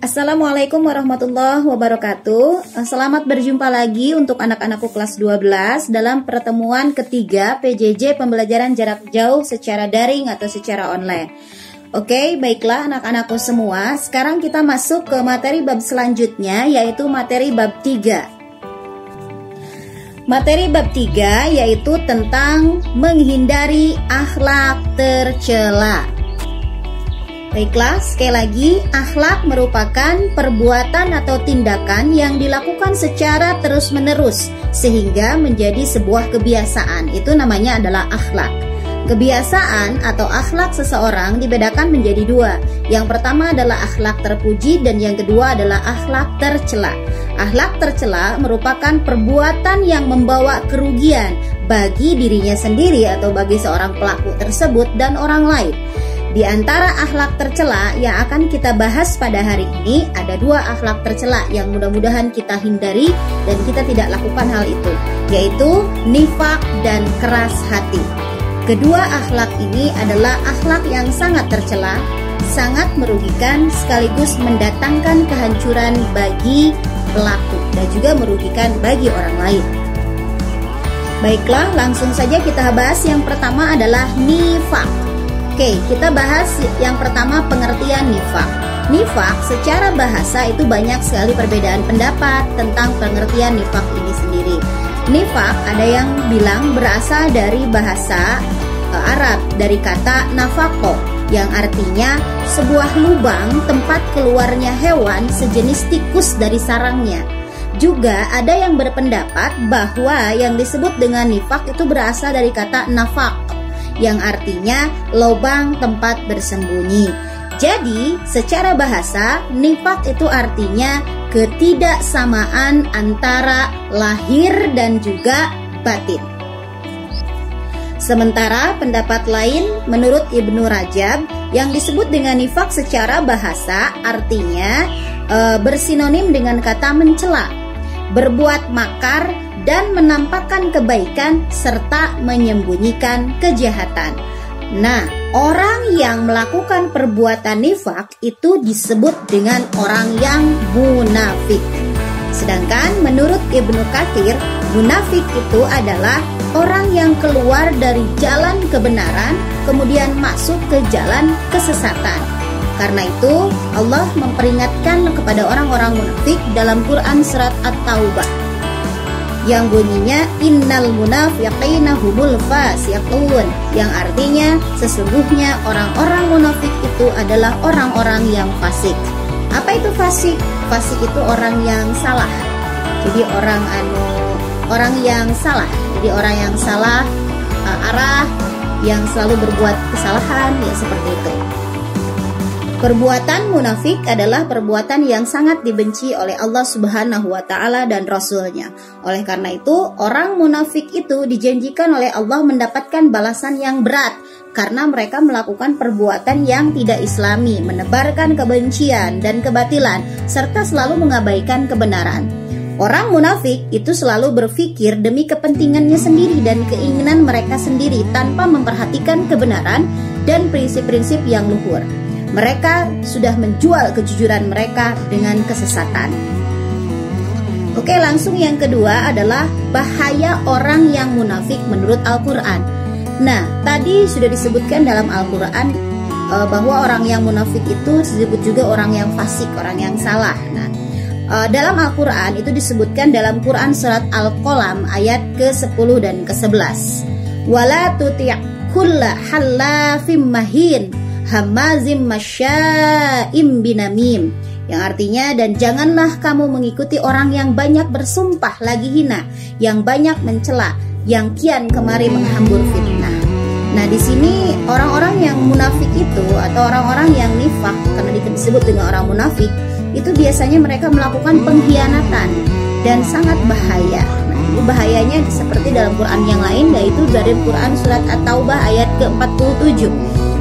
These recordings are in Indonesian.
Assalamualaikum warahmatullahi wabarakatuh. Selamat berjumpa lagi untuk anak-anakku kelas 12 dalam pertemuan ketiga PJJ pembelajaran jarak jauh secara daring atau secara online. Oke, baiklah anak-anakku semua. Sekarang kita masuk ke materi bab selanjutnya, yaitu materi bab 3. Materi bab 3 yaitu tentang menghindari akhlak tercela. Baiklah, sekali lagi, akhlak merupakan perbuatan atau tindakan yang dilakukan secara terus-menerus sehingga menjadi sebuah kebiasaan. Itu namanya adalah akhlak. Kebiasaan atau akhlak seseorang dibedakan menjadi dua. Yang pertama adalah akhlak terpuji dan yang kedua adalah akhlak tercela. Akhlak tercela merupakan perbuatan yang membawa kerugian bagi dirinya sendiri atau bagi seorang pelaku tersebut dan orang lain. Di antara akhlak tercela yang akan kita bahas pada hari ini, ada dua akhlak tercela yang mudah-mudahan kita hindari dan kita tidak lakukan hal itu, yaitu nifak dan keras hati. Kedua akhlak ini adalah akhlak yang sangat tercela, sangat merugikan sekaligus mendatangkan kehancuran bagi pelaku dan juga merugikan bagi orang lain. Baiklah, langsung saja kita bahas. Yang pertama adalah nifak. Oke, kita bahas yang pertama pengertian nifak. Nifak secara bahasa itu banyak sekali perbedaan pendapat tentang pengertian nifak ini sendiri. Nifak ada yang bilang berasal dari bahasa Arab, dari kata nafako, yang artinya sebuah lubang tempat keluarnya hewan sejenis tikus dari sarangnya. Juga ada yang berpendapat bahwa yang disebut dengan nifak itu berasal dari kata nafak, yang artinya lubang tempat bersembunyi. Jadi, secara bahasa, nifak itu artinya ketidaksamaan antara lahir dan juga batin. Sementara pendapat lain menurut Ibnu Rajab, yang disebut dengan nifak secara bahasa artinya bersinonim dengan kata mencela, berbuat makar dan menampakkan kebaikan serta menyembunyikan kejahatan. Nah, orang yang melakukan perbuatan nifak itu disebut dengan orang yang munafik. Sedangkan menurut Ibnu Katsir, munafik itu adalah orang yang keluar dari jalan kebenaran kemudian masuk ke jalan kesesatan. Karena itu Allah memperingatkan kepada orang-orang munafik dalam Quran surat At-Taubah yang bunyinya innal munafiqina humul fasiqun, yang artinya sesungguhnya orang-orang munafik itu adalah orang-orang yang fasik. Apa itu fasik? Fasik itu orang yang salah. Jadi orang yang salah. Jadi orang yang salah arah, yang selalu berbuat kesalahan, ya seperti itu. Perbuatan munafik adalah perbuatan yang sangat dibenci oleh Allah Subhanahu wa Ta'ala dan Rasul-Nya. Oleh karena itu, orang munafik itu dijanjikan oleh Allah mendapatkan balasan yang berat karena mereka melakukan perbuatan yang tidak islami, menebarkan kebencian dan kebatilan, serta selalu mengabaikan kebenaran. Orang munafik itu selalu berpikir demi kepentingannya sendiri dan keinginan mereka sendiri tanpa memperhatikan kebenaran dan prinsip-prinsip yang luhur. Mereka sudah menjual kejujuran mereka dengan kesesatan. Oke, langsung yang kedua adalah bahaya orang yang munafik menurut Al-Quran. Nah, tadi sudah disebutkan dalam Al-Quran bahwa orang yang munafik itu disebut juga orang yang fasik, orang yang salah. Nah, dalam Al-Quran itu disebutkan dalam Quran surat Al-Qalam ayat ke-10 dan ke-11. Wala tuti' kulla hallafim mahin hamazim masya'im binamim, yang artinya dan janganlah kamu mengikuti orang yang banyak bersumpah lagi hina, yang banyak mencela, yang kian kemari menghambur fitnah. Nah, di sini orang-orang yang munafik itu atau orang-orang yang nifak, karena disebut dengan orang munafik, itu biasanya mereka melakukan pengkhianatan dan sangat bahaya. Nah, ini bahayanya seperti dalam Quran yang lain, yaitu dari Quran surat At-Taubah ayat ke-47.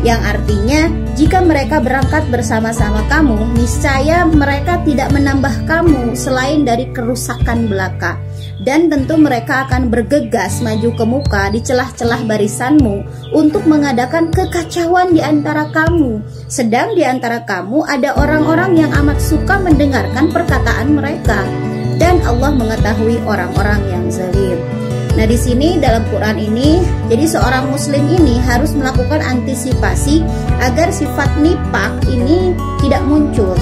Yang artinya jika mereka berangkat bersama-sama kamu, niscaya mereka tidak menambah kamu selain dari kerusakan belaka. dan tentu mereka akan bergegas maju ke muka di celah-celah barisanmu untuk mengadakan kekacauan di antara kamu. Sedang di antara kamu ada orang-orang yang amat suka mendengarkan perkataan mereka, dan Allah mengetahui orang-orang yang zalim. Nah, di sini dalam Quran ini, jadi seorang muslim ini harus melakukan antisipasi agar sifat nifaq ini tidak muncul.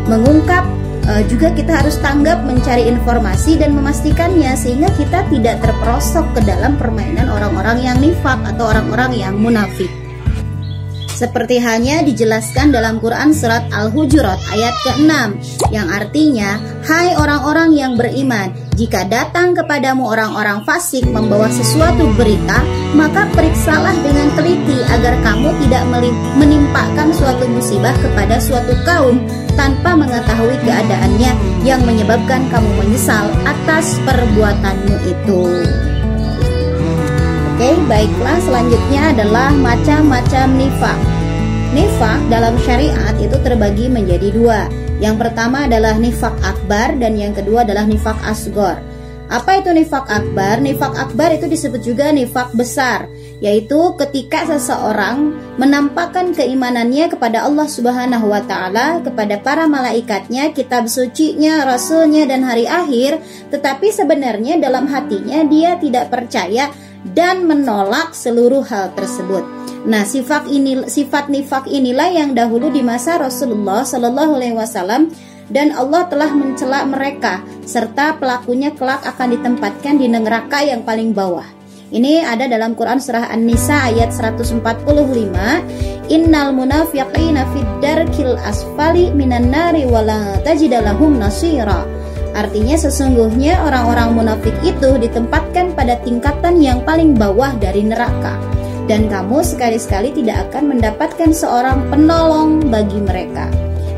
Mengungkap, juga kita harus tanggap mencari informasi dan memastikannya sehingga kita tidak terperosok ke dalam permainan orang-orang yang nifaq atau orang-orang yang munafik. Seperti halnya dijelaskan dalam Quran surat Al-Hujurat ayat ke-6 yang artinya, hai orang-orang yang beriman, jika datang kepadamu orang-orang fasik membawa sesuatu berita, maka periksalah dengan teliti agar kamu tidak menimpakan suatu musibah kepada suatu kaum tanpa mengetahui keadaannya yang menyebabkan kamu menyesal atas perbuatanmu itu. Oke, baiklah, selanjutnya adalah macam-macam nifaq. Nifaq dalam syariat itu terbagi menjadi dua. Yang pertama adalah nifaq akbar dan yang kedua adalah nifaq asghar. Apa itu nifaq akbar? Nifaq akbar itu disebut juga nifaq besar, yaitu ketika seseorang menampakkan keimanannya kepada Allah Subhanahu wa taala, kepada para malaikatnya, kitab sucinya, rasulnya dan hari akhir, tetapi sebenarnya dalam hatinya dia tidak percaya dan menolak seluruh hal tersebut. Nah, sifat nifaq inilah yang dahulu di masa Rasulullah Shallallahu Alaihi Wasallam, dan Allah telah mencela mereka serta pelakunya kelak akan ditempatkan di neraka yang paling bawah. Ini ada dalam Quran surah An-Nisa ayat 145. Innal munafiqina fid darkil asfali minan nari wala tajida lahum nasira. Artinya sesungguhnya orang-orang munafik itu ditempatkan pada tingkatan yang paling bawah dari neraka, dan kamu sekali-sekali tidak akan mendapatkan seorang penolong bagi mereka.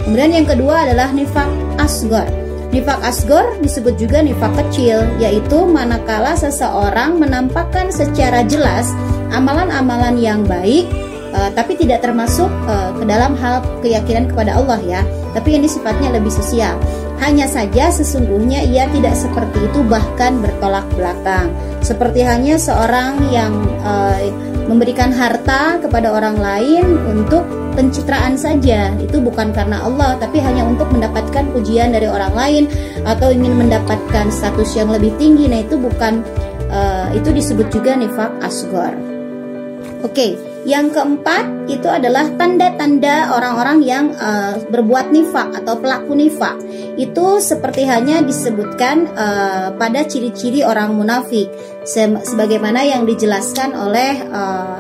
Kemudian yang kedua adalah nifaq asghar. Nifaq asghar disebut juga nifaq kecil, yaitu manakala seseorang menampakkan secara jelas amalan-amalan yang baik, tapi tidak termasuk ke dalam hal keyakinan kepada Allah ya. Tapi ini sifatnya lebih sosial. Hanya saja sesungguhnya ia tidak seperti itu, bahkan bertolak belakang. Seperti hanya seorang yang memberikan harta kepada orang lain untuk pencitraan saja, itu bukan karena Allah, tapi hanya untuk mendapatkan pujian dari orang lain atau ingin mendapatkan status yang lebih tinggi. Nah, itu bukan, itu disebut juga nifaq asghar. Oke, yang keempat itu adalah tanda-tanda orang-orang yang berbuat nifaq atau pelaku nifaq. Itu seperti hanya disebutkan pada ciri-ciri orang munafik, sebagaimana yang dijelaskan oleh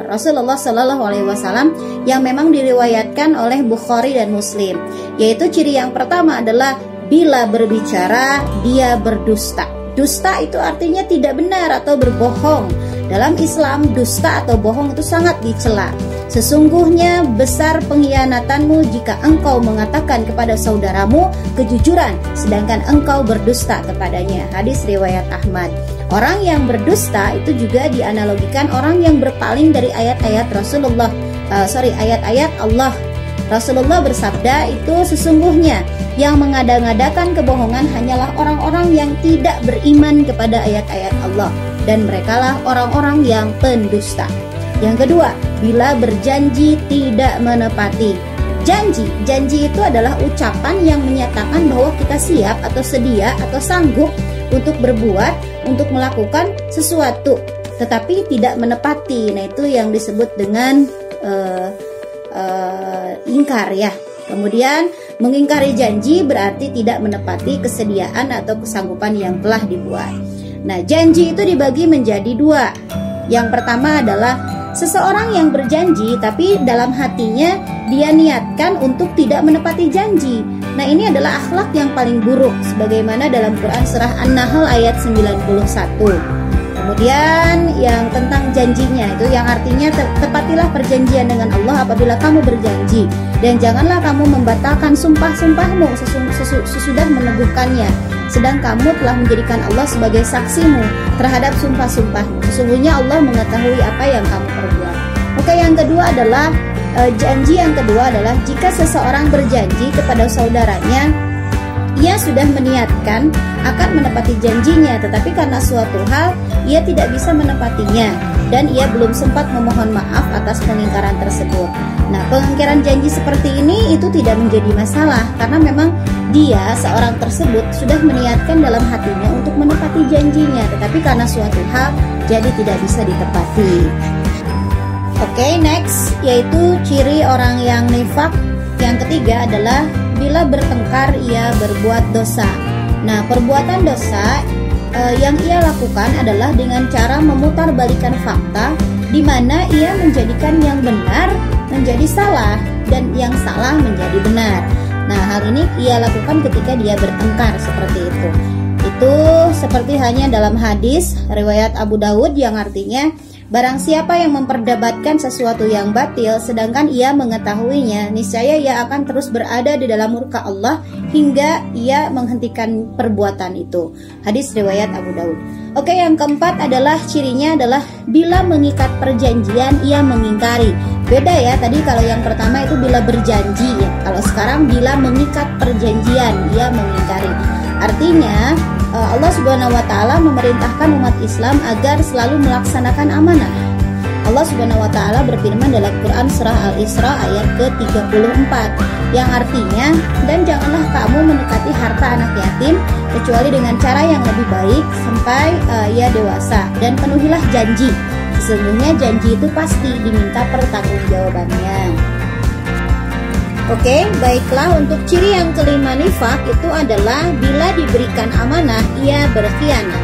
Rasulullah Shallallahu Alaihi Wasallam yang memang diriwayatkan oleh Bukhari dan Muslim. Yaitu ciri yang pertama adalah bila berbicara dia berdusta. Dusta itu artinya tidak benar atau berbohong. Dalam Islam, dusta atau bohong itu sangat dicela. Sesungguhnya besar pengkhianatanmu jika engkau mengatakan kepada saudaramu kejujuran, sedangkan engkau berdusta kepadanya. Hadis riwayat Ahmad. Orang yang berdusta itu juga dianalogikan orang yang berpaling dari ayat-ayat Rasulullah, ayat-ayat Allah. Rasulullah bersabda, itu sesungguhnya yang mengada-ngadakan kebohongan hanyalah orang-orang yang tidak beriman kepada ayat-ayat Allah, dan merekalah orang-orang yang pendusta. Yang kedua, bila berjanji tidak menepati. Janji itu adalah ucapan yang menyatakan bahwa kita siap atau sedia atau sanggup untuk berbuat, untuk melakukan sesuatu, tetapi tidak menepati. Nah, itu yang disebut dengan ingkar ya. Kemudian mengingkari janji berarti tidak menepati kesediaan atau kesanggupan yang telah dibuat. Nah, janji itu dibagi menjadi dua. Yang pertama adalah seseorang yang berjanji tapi dalam hatinya dia niatkan untuk tidak menepati janji. Nah, ini adalah akhlak yang paling buruk, sebagaimana dalam Quran surah An-Nahl ayat 91. Kemudian yang tentang janjinya itu yang artinya tepatilah perjanjian dengan Allah apabila kamu berjanji, dan janganlah kamu membatalkan sumpah-sumpahmu sesudah meneguhkannya, sedang kamu telah menjadikan Allah sebagai saksimu terhadap sumpah-sumpahmu. Sesungguhnya Allah mengetahui apa yang kamu perbuat. Oke, yang kedua adalah janji yang kedua adalah jika seseorang berjanji kepada saudaranya ia sudah meniatkan akan menepati janjinya, tetapi karena suatu hal ia tidak bisa menepatinya dan ia belum sempat memohon maaf atas pengingkaran tersebut. Nah, pengingkaran janji seperti ini itu tidak menjadi masalah karena memang dia, seorang tersebut, sudah meniatkan dalam hatinya untuk menepati janjinya, tetapi karena suatu hal jadi tidak bisa ditepati. Oke, next, yaitu ciri orang yang nifaq. Yang ketiga adalah bila bertengkar ia berbuat dosa. Nah, perbuatan dosa yang ia lakukan adalah dengan cara memutarbalikkan fakta, di mana ia menjadikan yang benar menjadi salah dan yang salah menjadi benar. Nah, hal ini ia lakukan ketika dia bertengkar seperti itu. Itu seperti halnya dalam hadis riwayat Abu Dawud yang artinya, barang siapa yang memperdebatkan sesuatu yang batil sedangkan ia mengetahuinya, niscaya ia akan terus berada di dalam murka Allah hingga ia menghentikan perbuatan itu. Hadis riwayat Abu Dawud. Oke, yang keempat adalah cirinya adalah bila mengikat perjanjian ia mengingkari. Beda ya, tadi kalau yang pertama itu bila berjanji ya. Kalau sekarang bila mengikat perjanjian ia mengingkari. Artinya Allah Subhanahu wa taala memerintahkan umat Islam agar selalu melaksanakan amanah. Allah Subhanahu wa taala berfirman dalam Quran surah Al-Isra ayat ke-34 yang artinya, dan janganlah kamu mendekati harta anak yatim kecuali dengan cara yang lebih baik sampai ia dewasa, dan penuhilah janji. Sesungguhnya janji itu pasti diminta pertanggungjawabannya. Oke, baiklah, untuk ciri yang kelima nifaq itu adalah bila diberikan amanah ia berkhianat.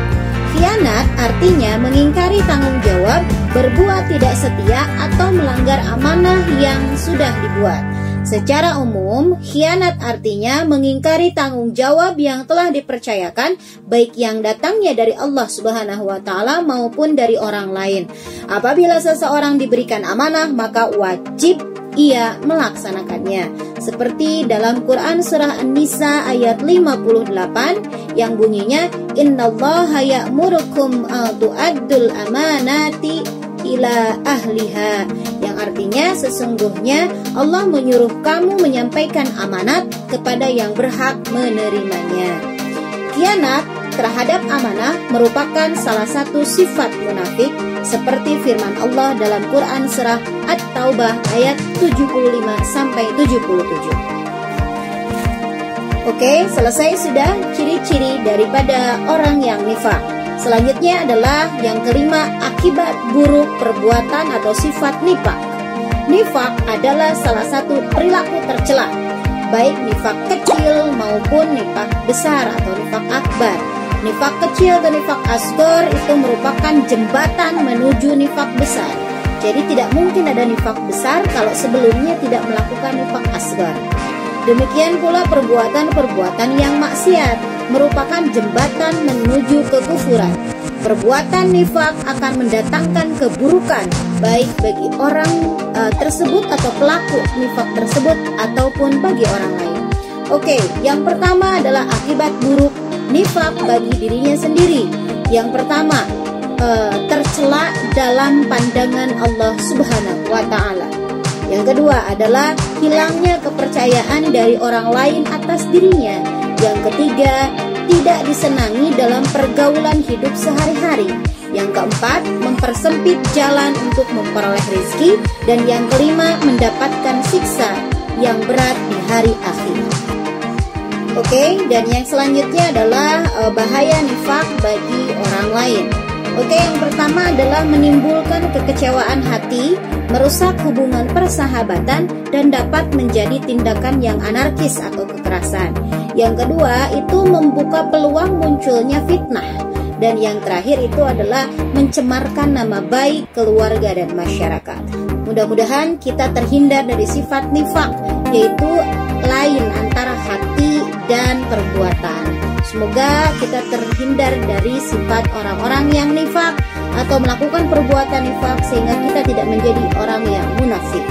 Khianat artinya mengingkari tanggung jawab, berbuat tidak setia atau melanggar amanah yang sudah dibuat. Secara umum, khianat artinya mengingkari tanggung jawab yang telah dipercayakan, baik yang datangnya dari Allah Subhanahu wa taala maupun dari orang lain. Apabila seseorang diberikan amanah, maka wajib ia melaksanakannya. Seperti dalam Quran surah An-Nisa ayat 58 yang bunyinya, innallaha ya'murukum tu'addul amanati ila ahliha, yang artinya sesungguhnya Allah menyuruh kamu menyampaikan amanat kepada yang berhak menerimanya. Khianat terhadap amanah merupakan salah satu sifat munafik, seperti firman Allah dalam Quran surah At-Taubah ayat 75-77. Oke, selesai sudah ciri-ciri daripada orang yang nifaq. Selanjutnya adalah yang kelima, akibat buruk perbuatan atau sifat nifaq. Nifaq adalah salah satu perilaku tercela, baik nifaq kecil maupun nifaq besar atau nifaq akbar. Nifaq kecil dan nifaq asghar itu merupakan jembatan menuju nifaq besar. Jadi tidak mungkin ada nifaq besar kalau sebelumnya tidak melakukan nifaq asghar. Demikian pula perbuatan-perbuatan yang maksiat merupakan jembatan menuju kekufuran. Perbuatan nifaq akan mendatangkan keburukan baik bagi orang tersebut atau pelaku nifaq tersebut ataupun bagi orang lain. Oke, yang pertama adalah akibat buruk nifaq bagi dirinya sendiri. Yang pertama, tercela dalam pandangan Allah Subhanahu wa taala. Yang kedua adalah hilangnya kepercayaan dari orang lain atas dirinya. Yang ketiga, tidak disenangi dalam pergaulan hidup sehari-hari. Yang keempat, mempersempit jalan untuk memperoleh rezeki. Dan yang kelima, mendapatkan siksa yang berat di hari akhir. Oke, dan yang selanjutnya adalah bahaya nifaq bagi orang lain. Oke, yang pertama adalah menimbulkan kekecewaan hati, merusak hubungan persahabatan, dan dapat menjadi tindakan yang anarkis atau kekerasan. Yang kedua, itu membuka peluang munculnya fitnah. Dan yang terakhir itu adalah mencemarkan nama baik keluarga dan masyarakat. Mudah-mudahan kita terhindar dari sifat nifaq, yaitu lain antara hati dan perbuatan. Semoga kita terhindar dari sifat orang-orang yang nifaq atau melakukan perbuatan nifaq sehingga kita tidak menjadi orang yang munafik.